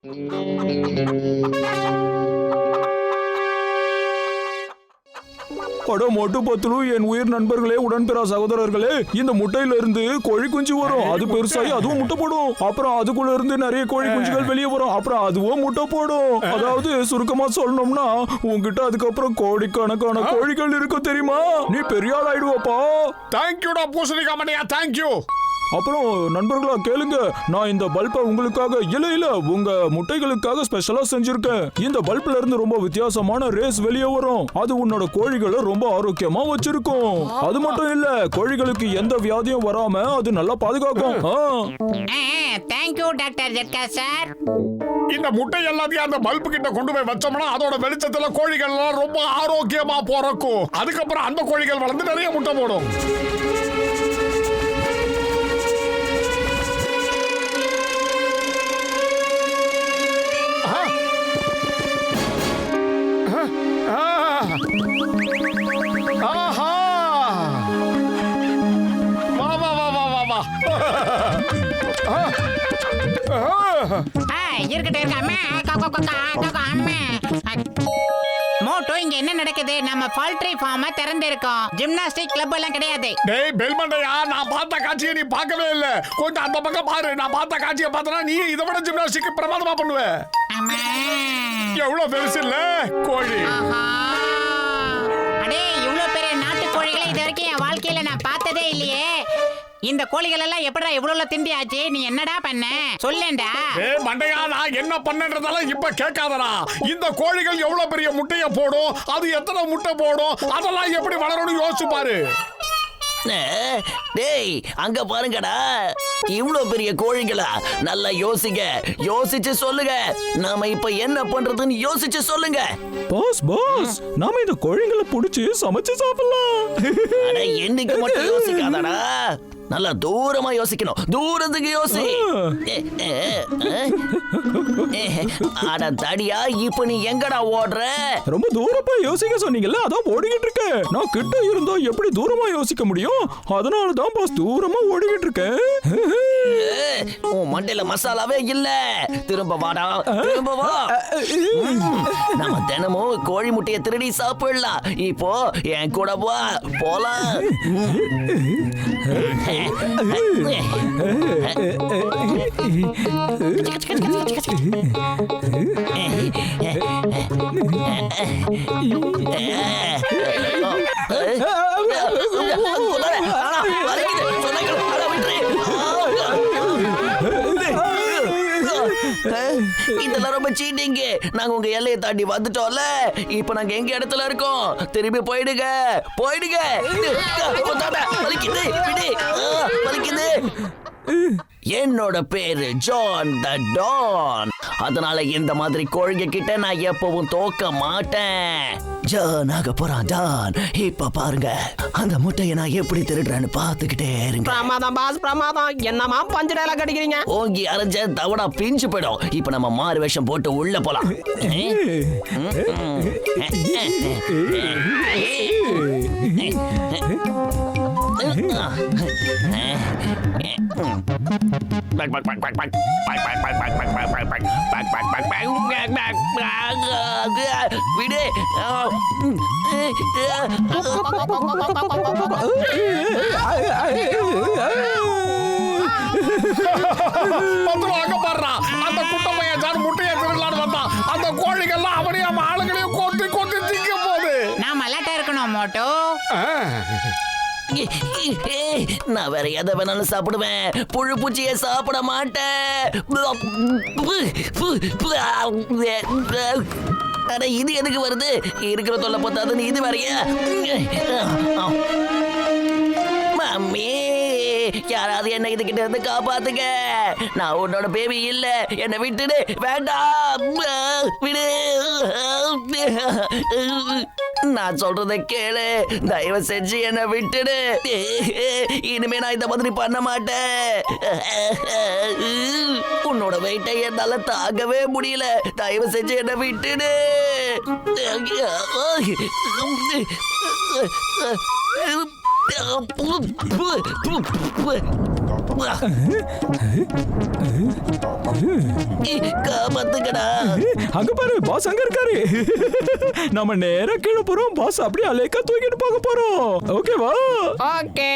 அட மொட்டு பத்துலு, என் உயிர் நண்பர்களே, உடன்பிறா சகோதரர்களே, இந்த முட்டையில இருந்து கோழி குஞ்சு வரும். அது பெருசாகி அதுவும் முட்டை போடும். அப்புறம் அதுக்குள்ள இருந்து நிறைய கோழி குஞ்சுகள் வெளியே வரும். அப்புறம் அதுவும் முட்டை போடும். அதாவது சுருக்கமா சொல்லணும்னா, உங்ககிட்ட அதுக்கப்புறம் கோடிக்கணக்கான கோழிகள் இருக்கும் தெரியுமா? நீ பெரிய ஆள் ஆயிடுவாப்பா. தேங்க்யூடா பூசணிக்கா மண்டையா, தேங்க்யூ. அப்புறம் நண்பர்களா கேளுங்க, நான் இந்த பல்பை உங்களுக்காக இல்ல உங்க முட்டைகளுக்காக ஸ்பெஷலா செஞ்சிருக்கேன். இந்த பல்ப்ல இருந்து ரொம்ப வித்தியாசமான ரேஸ் வெளியே வரும். அது உன்னோட கோழிகளை ரொம்ப ஆரோக்கியமா வச்சிருக்கும். அது மட்டும் இல்ல, கோழிகளுக்கு எந்த வியாதியும் வராம அது நல்லா பாதுகாக்கும். தேங்க்யூ டாக்டர் ஜட்கா சார். இந்த முட்டை எல்லாத்தையும் அந்த பல்பு கிட்ட கொண்டு போய் வச்சோம்னா அதோட வெளிச்சத்துல கோழிகள் எல்லாம் ரொம்ப ஆரோக்கியமா பிறக்கும். அதுக்கப்புறம் அந்த கோழிகள் வளர்ந்து நிறைய முட்டை போடும். மோட்டோ, இங்க என்ன நடக்குது? நம்ம பவுல்ட்ரி ஃபார்ம் திறந்திருக்கோம். ஜிம்னாஸ்டிக் கிளப் எல்லாம் கிடையாது. டேய் பெல்மண்டையா, நான் பார்த்த காட்சியை நீ பார்க்கவே இல்ல. கொஞ்சம் அந்த பக்கம் பாரு. நான் பார்த்த காட்சியை பார்த்தனா நீ இதை விட ஜிம்னாஸ்டிக் பிரமாதமா பண்ணுவ. எவ்வளவு பெருசு இல்ல கோழி. அடே, இவ்வளவு பெரிய நாட்டு கோழிகளை இது வரைக்கும் என் வாழ்க்கையில நான் பார்த்ததே இல்லையே. இந்த கோழிகள் எல்லாம் எப்படா இவ்வளவு திண்டி ஆச்சு? நீ என்னடா பண்ண சொல்லேண்டா? ஏய் மண்டையா, நான் என்ன பண்ணன்றதால இப்ப கேட்காதடா. இந்த கோழிகள் எவ்வளவு பெரிய முட்டைய போடும், அது எத்தனை முட்டை போடும், அதெல்லாம் எப்படி வளரும்னு யோசிச்சு பாரு. டேய் அங்க பாருங்கடா, இவ்வளவு பெரிய கோழிகளா? நல்லா யோசிங்க, யோசிச்சு சொல்லுங்க. நாம இப்ப என்ன பண்றதுன்னு யோசிச்சு சொல்லுங்க. பாஸ், நாம இந்த கோழிகளை புடிச்சு சமைச்சு சாப்பிடலாம். அட என்னைக்கு மட்டும் யோசிக்காதடா, நல்லா தூரமா யோசிக்கணும். தூரத்துக்கு யோசி. அட தடியா, இப்ப நீ எங்கடா ஓடுற? ரொம்ப தூரமா யோசிக்க சொன்னீங்கல்ல, அதான் ஓடிக்கிட்டு இருக்கேன். நான் கிட்ட இருந்தோ எப்படி தூரமா யோசிக்க முடியும்? அதனாலதான் பாஸ் தூரமா ஓடிக்கிட்டு இருக்கேன். உன் மண்டையில மசாலாவே இல்ல. திரும்ப வாடா, திரும்ப வா. நம்ம தினமும் கோழி முட்டைய திருடி சாப்பிடலாம். இப்போ என் கூட வா, போலாம். இதெல்லாம் ரொம்ப சீட்டிங். நாங்க உங்க எல்லையை தாண்டி வந்துட்டோம்ல. இப்ப நாங்க எங்க இடத்துல இருக்கோம்? திரும்பி போயிடுங்க, போயிடுங்க. வலிக்குது, வலிக்குது. என்னோட பேரு ஜான் த டான். அதனால இந்த மாதிரி கோழிங்க கிட்ட நான் எப்பவும் தோக்க மாட்டேன். ஜான் ஆக போறான் ஜான். இப்ப பாருங்க, அந்த முட்டையை நான் எப்படி திருடுறேன்னு பாத்துக்கிட்டே இருங்க. பிரமாதம் பாஸ், பிரமாதம். என்னமா பஞ்சு டயலாக் அடிக்கிறீங்க? ஓங்கி அரைஞ்ச தவடா பிஞ்சு போயிடும். இப்ப நம்ம மாறு வேஷம் போட்டு உள்ள போலாம். விடு. அந்த குட்டமைய ஜான் முட்டையை திருடலான்னு வந்தான். அந்த கோழிகள்லாம் அவனையும் அவன் ஆளுங்களையும் கொத்தி கொத்தி திங்க போகுது. நான் மல்லாட்டா இருக்கணும் மோட்டோ. நான் வேற எதை வேணாலும் சாப்பிடுவேன். புழு பூச்சியை சாப்பிட மாட்டேன். அட இது எதுக்கு வருது? இருக்கிற தொல்லை பார்த்தாதுன்னு இது வரையா? மம்மி, யாராவது என்ன இதுகிட்ட இருந்து காப்பாத்துங்க. நான் உன்னோட பேபி இல்ல, என்னை விட்டுடு. வேண்டாம், விடு. நான் சொல்றதை கேளு, தயவு செஞ்சு என்னை விட்டுடு. இனிமே நான் இந்த மாதிரி பண்ண மாட்டேன். உன்னோட வெயிட்டை என்னால தாங்கவே முடியல. தயவு செஞ்சு என்னை விட்டுடு. காப்பாத்துக்கடா. அங்க பாரு பாஸ் அங்க இருக்காரு. நம்ம நேரா கீழே போறோம், பாஸ் அப்படியே அலேக்கா தூக்கிட்டு போக போறோம். ஓகேவா? ஓகே.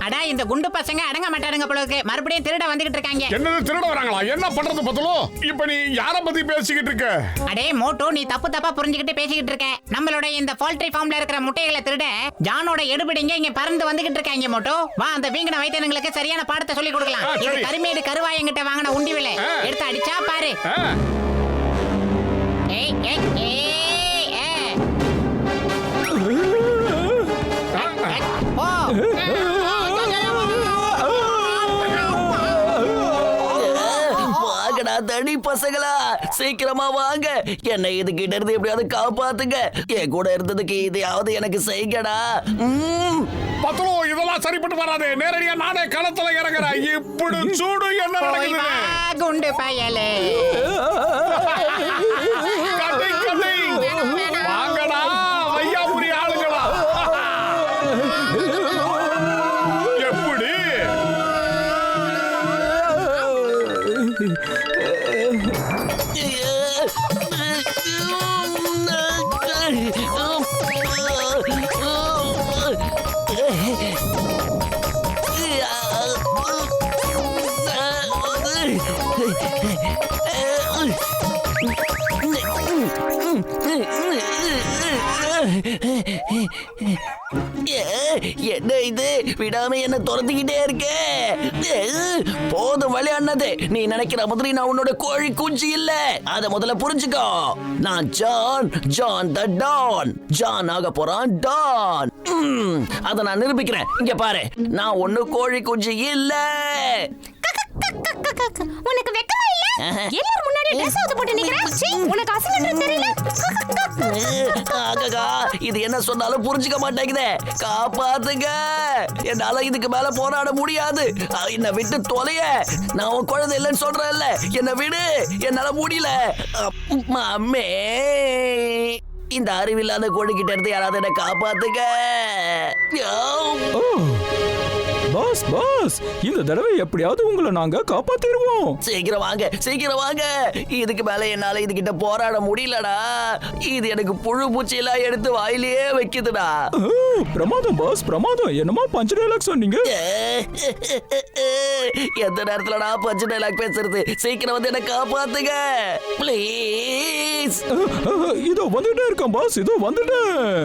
அடா இந்த குண்டு பசங்க அடங்க மாட்டாருங்க போல இருக்கு. மறுபடியும் திருட வந்துகிட்டு இருக்காங்க. என்னது திருட வராங்களா? என்ன பண்றது பத்தலோ? இப்ப நீ யார பத்தி பேசிக்கிட்டு இருக்க? அடே மோட்டோ, நீ தப்பா புரிஞ்சுக்கிட்டு பேசிக்கிட்டு இருக்க. நம்மளோட இந்த போல்ட்ரி ஃபார்ம்ல இருக்கிற முட்டைகளை திருட ஜானோட எடுபிடிங்க இங்க பறந்து வந்துகிட்டு இருக்காங்க. மோட்டோ வா, அந்த வீங்கின வைத்தியங்களுக்கு சரியான பாடத்தை சொல்லி கொடுக்கலாம். இது சரி. கரிமேடு கருவாயங்கிட்ட வாங்கின உண்டி விலை. எடுத்து அடிச்சா பாரு. ஏய் ஏய் ஏய் ஏய். ஓ வாங்கடா தடி பசங்களா, சீக்கிரமா வாங்க. என்னை இதுகிட்ட இருந்து எப்படியாவது காப்பாத்துங்க. என் கூட இருந்ததுக்கு இதையாவது எனக்கு செய்யடா. பத்தலோ இதெல்லாம் சரிப்பட்டு வராது. நேரடியா நானே களத்துல இறங்குறேன். இப்படி சூடு என்ன போய் நடக்குது? வா, குண்டு பயலே. Cutting, cutting. வாங்கடா வையாபுரி ஆளுங்களா. எப்படி என்ன இது, விடாம என்ன துரத்திக்கிட்டே இருக்கே. போதும் விளையாடுனது. நீ நினைக்கிற மாதிரி நான் உன்னோட கோழி குஞ்சு இல்ல. அத முதல்ல புரிஞ்சுக்கோ. நான் ஜான் த டான். ஜான் ஆக போறான் டான். அத நான் நிரூபிக்கிறேன். இங்க பாரு, நான் ஒண்ணு கோழி குஞ்சு இல்ல. உனக்கு வெக்கமா இல்ல? எல்லாரும் முன்னாடி Dress அவுத்து போட்டு நிக்கிற. சீ, உனக்கு அசிங்கம்ன்றது தெரியல. ஆகா, இது என்ன சொன்னாலும் புரிஞ்சுக்க மாட்டேங்குதே. காப்பாத்துங்க. என்னால இதுக்கு மேல போராட முடியாது. என்ன விட்டு தொலைய. நான் உன் குழந்தை இல்லைன்னு சொல்றேன்ல. என்ன விடு. என்னால முடியல. அம்மே, இந்த அறிவில்லாத கோழிக்கிட்ட இருந்து யாராவது என்ன காப்பாத்துங்க. ஓ பாஸ் பாஸ், இந்த தடவை எப்படியாவது உங்களை நாங்க காப்பாத்திடுவோம். சீக்கிரம் வாங்க, சீக்கிரம் வாங்க. இதுக்கு மேல என்னால இதுகிட்ட போராட முடியலடா. இது எனக்கு புழு பூச்சி எல்லாம் எடுத்து வாயிலேயே வைக்குதுடா. பிரமாதம் பாஸ், பிரமாதம். என்னமா பஞ்ச் டைலாக் சொன்னீங்க? எந்த நேரத்துலடா பஞ்சு டைலாக் பேசுறது? சீக்கிரம் வந்து என்ன காப்பாத்துங்க ப்ளீஸ். இதோ வந்துட்டே இருக்கேன் பாஸ், இதோ வந்துட்டேன்.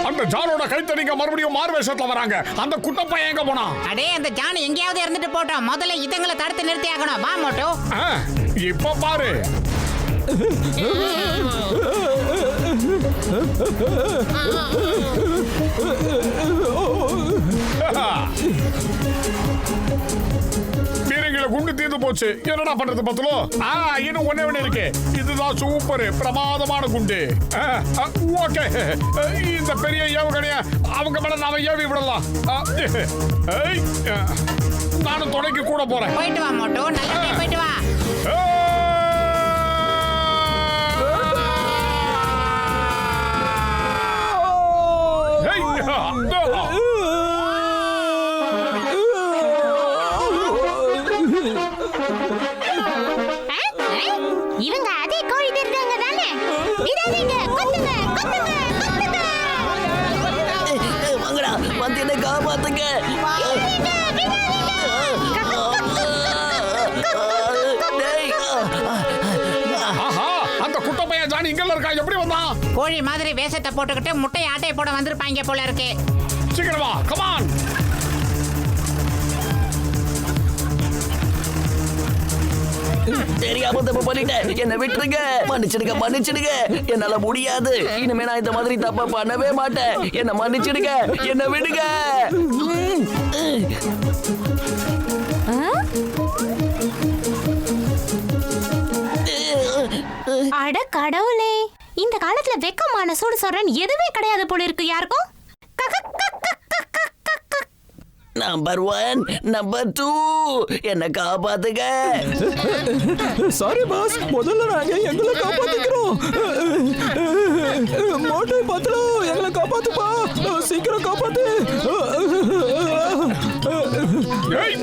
அந்த ஜானோட கைத்தடிங்க மறுபடியும் மார்வேஷத்துல வராங்க. அந்த குட்டப்பையன் எங்க போனா? அடே அந்த ஜான் எங்கேயாவது இருந்துட்டு போட்டோம். முதல்ல இதுங்களை தடுத்து நிறுத்தி ஆகணும். வா மோட்டோ. இப்ப பாரு. பீரங்கில குண்டு தீர்ந்து போச்சு. என்னடா பண்றது பத்தலோ? இன்னும் ஒண்ணே ஒண்ணு இருக்கு. இதுதான் சூப்பர் பிரமாதமான குண்டு. ஓகே, இந்த பெரிய ஏவுகணைய அவங்க மேல நாம ஏவி விடலாம். நானும் துணைக்கு கூட போறேன். போயிட்டு வா மோட்டோ, நல்லா போயிட்டு வா. இவங்க அதே கோழி திருடங்க தானே? விடாதீங்க, கொத்துங்க, கொத்துங்க, கொத்துங்க. வாங்கடா, வந்து என்ன காப்பாத்துங்க. அந்த குட்டப்பையன் ஜானி இங்க இருக்கா? எப்படி வந்தான்? கோழி மாதிரி வேஷத்தை போட்டுக்கிட்டு முட்டை ஆட்டை போட வந்திருப்பாங்க போல இருக்கு. சீக்கிரமா, கமான். தெரியாம தப்பு பண்ணிட்டேன். என்ன விட்டுருங்க. மன்னிச்சிடுங்க, மன்னிச்சிடுங்க. என்னால முடியாது. இனிமே நான் இந்த மாதிரி தப்பா பண்ணவே மாட்டேன். என்ன மன்னிச்சிடுங்க. என்ன விடுங்க. அட கடவுளே, இந்த காலத்துல வெக்கமான சூடு சொல்றேன் எதுவே கிடையாது போல இருக்கு யாருக்கும். நம்பர் 1, நம்பர் 2, என்ன காப்பாத்துங்க. சாரி பாஸ், முதல்ல நாங்க எங்களை காப்பாத்திக்கிறோம். மோட்டோ பத்தலோ, எங்களை காப்பாத்துப்பா, சீக்கிரம் காப்பாத்து. ஏய்,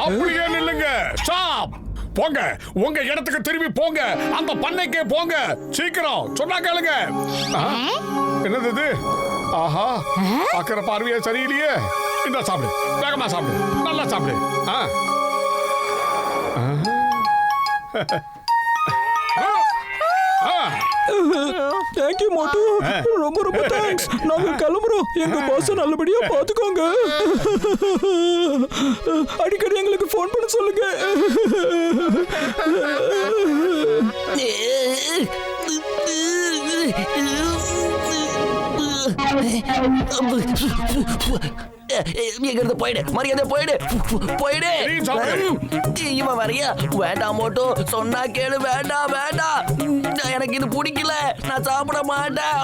அப்படியே நில்லுங்க. ஸ்டாப். போங்க, உங்க இடத்துக்கு திரும்பி போங்க. அந்த பண்ணைக்கே போங்க. சீக்கிரம் சொன்னா கேளுங்க. என்னது இது? ஆஹா, பாக்குற பார்வையே சரியில்லையே. இந்த சாப்பிடு, வேகமா சாப்பிடு, நல்லா சாப்பிடு. தேங்க்யூ மோட்டு, ரொம்ப ரொம்ப தேங்க்ஸ். நாங்க கிளம்புறோம். எங்க பாஸ் நல்லபடியா பாத்துக்கோங்க. அடிக்கடி எங்களுக்கு ஃபோன் பண்ண சொல்லுங்க. எங்கிறது போயிடு, மரியாதை போயிடு, போயிடு. இவன் வரையா? வேண்டாம் மோட்டோ, சொன்னா கேளு. வேண்டாம் வேண்டாம், எனக்கு இது பிடிக்கல. நான் சாப்பிட மாட்டேன்.